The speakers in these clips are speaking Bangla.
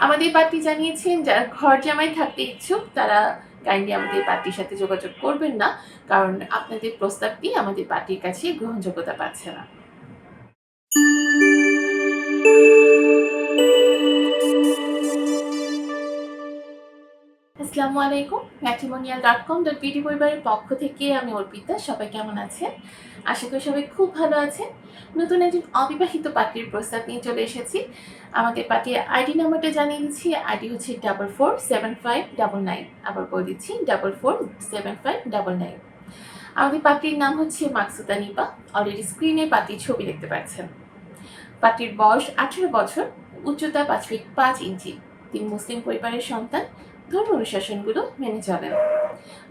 আমাদের পার্টি জানিয়েছেন যারা ঘর জামাই থাকতে ইচ্ছুক তারা কাইন্ডলি আমাদের পার্টির সাথে যোগাযোগ করবেন না, কারণ আপনাদের প্রস্তাবটি আমাদের পার্টির কাছে গ্রহণযোগ্যতা পাচ্ছে না। আসসালামু আলাইকুম। matrimonial.com.bd পরিবারের পক্ষ থেকে আমি অর্পিতা। সবাই কেমন আছেন? আশা করি সবাই খুব ভালো আছেন। নতুন একজন অবিবাহিত পার্টির প্রস্তাব নিয়ে চলে এসেছি। আমাদের পার্টির আইডি নাম্বারটা জানিয়ে দিচ্ছি। আইডি হচ্ছে 447599। আবার বলে দিচ্ছি 447599। আমাদের পার্টির নাম হচ্ছে মাকসুদা নিপা। অলরেডি স্ক্রিনে পার্টির ছবি দেখতে পাচ্ছেন। পার্টির বয়স 18 বছর, উচ্চতা 5 ফিট 5 ইঞ্চি। তিনি মুসলিম পরিবারের সন্তান, ধর্ম অনুশাসনগুলো মেনে চলেন।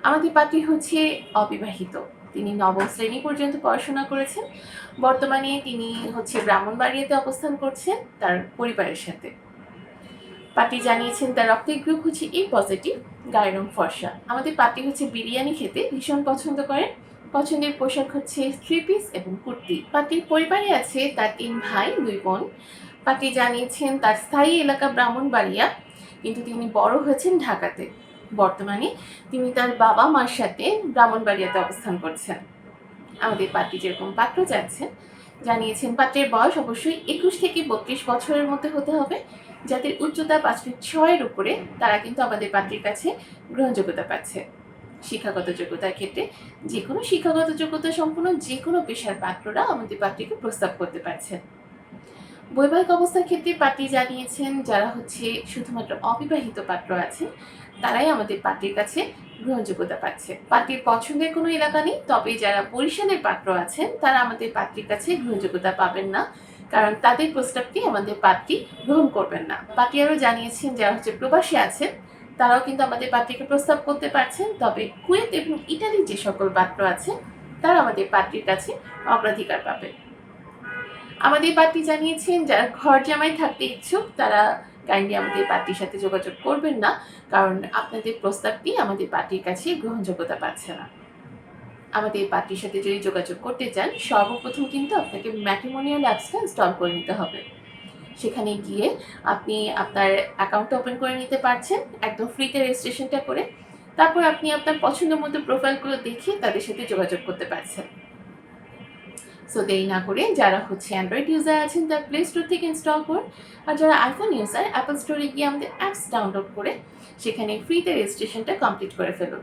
আমাদের পার্টি হচ্ছে অবিবাহিত। তিনি নবম শ্রেণী পর্যন্ত পড়াশোনা করেছেন। বর্তমানে তিনি হচ্ছে ব্রাহ্মণবাড়িয়াতে অবস্থান করছেন তার পরিবারের সাথে। পার্টি জানিয়েছেন তার রক্তের গ্রুপ হচ্ছে এ পজিটিভ, গায়ের রং ফর্সা। আমাদের পার্টি হচ্ছে বিরিয়ানি খেতে ভীষণ পছন্দ করেন। পছন্দের পোশাক হচ্ছে 3 পিস এবং কুর্তি। পার্টির পরিবারে আছে তার 3 ভাই 2 বোন। পার্টি জানিয়েছেন তার স্থায়ী এলাকা ব্রাহ্মণবাড়িয়া, কিন্তু তিনি বড় হয়েছেন ঢাকাতে। বর্তমানে তিনি তার বাবা মার সাথে ব্রাহ্মণবাড়িয়াতে অবস্থান করছেন। আমাদের পার্টি যেরকম পাত্র জানিয়েছেন পাত্রের বয়স অবশ্যই 21 থেকে 32 বছরের মধ্যে হতে হবে, যাদের উচ্চতা 5 ফিট 6 এর উপরে, তারা কিন্তু আমাদের পাত্রের কাছে গ্রহণযোগ্যতা পাচ্ছে। শিক্ষাগত যোগ্যতার ক্ষেত্রে যে কোনো শিক্ষাগত যোগ্যতা সম্পন্ন যে কোনো পেশার পাত্ররা আমাদের পাত্রীকে প্রস্তাব করতে পারছেন। বৈবাহিক অবস্থার ক্ষেত্রে পাত্রী জানিয়েছেন যারা হচ্ছে শুধুমাত্র অবিবাহিত পাত্র আছেন তারাই আমাদের পাত্রীর কাছে গ্রহণযোগ্যতা পাচ্ছে। পাত্রীর পছন্দের কোনো এলাকা নেই, তবে যারা বরিশালের পাত্র আছেন তারা আমাদের পাত্রীর কাছে গ্রহণযোগ্যতা পাবেন না, কারণ তাদের প্রস্তাবটি আমাদের পাত্রী গ্রহণ করবেন না। পাত্রী আরও জানিয়েছেন যারা হচ্ছে প্রবাসী আছেন তারাও কিন্তু আমাদের পাত্রীকে প্রস্তাব করতে পারছেন, তবে কুয়েত এবং ইটালির যে সকল পাত্র আছেন তারা আমাদের পাত্রীর কাছে অগ্রাধিকার পাবে। আমাদের পার্টি জানিয়েছেন যারা ঘর জামাই থাকতে ইচ্ছুক তারা কাইন্ডলি আমাদের পার্টির সাথে যোগাযোগ করবেন না, কারণ আপনাদের প্রস্তাবটি আমাদের পার্টির কাছে গ্রহণযোগ্যতা পাচ্ছে না। আমাদের পার্টির সাথে যদি যোগাযোগ করতে চান সর্বপ্রথম কিন্তু আপনাকে ম্যাট্রিমোনিয়াল অ্যাপসটা ইনস্টল করে নিতে হবে। সেখানে গিয়ে আপনি আপনার অ্যাকাউন্টটা ওপেন করে নিতে পারছেন একদম ফ্রিতে রেজিস্ট্রেশনটা করে। তারপর আপনি আপনার পছন্দের মতো প্রোফাইলগুলো দেখিয়ে তাদের সাথে যোগাযোগ করতে পারছেন। সো দেরি না করে যারা হচ্ছে অ্যান্ড্রয়েড ইউজার আছেন তার প্লে স্টোর থেকে ইনস্টল করুন, আর যারা আইফোন ইউজার অ্যাপল স্টোরে গিয়ে আমাদের অ্যাপস ডাউনলোড করে সেখানে ফ্রিতে রেজিস্ট্রেশনটা কমপ্লিট করে ফেলুন।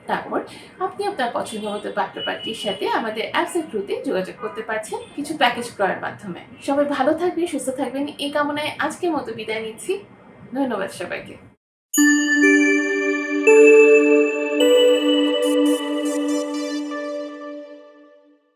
তারপর আপনি আপনার পছন্দ মতো পাত্রপাত্রীর সাথে আমাদের অ্যাপসের থ্রুতে যোগাযোগ করতে পারছেন কিছু প্যাকেজ ক্রয়ের মাধ্যমে। সবাই ভালো থাকবেন, সুস্থ থাকবেন এই কামনায় আজকের মতো বিদায় নিচ্ছি। ধন্যবাদ সবাইকে।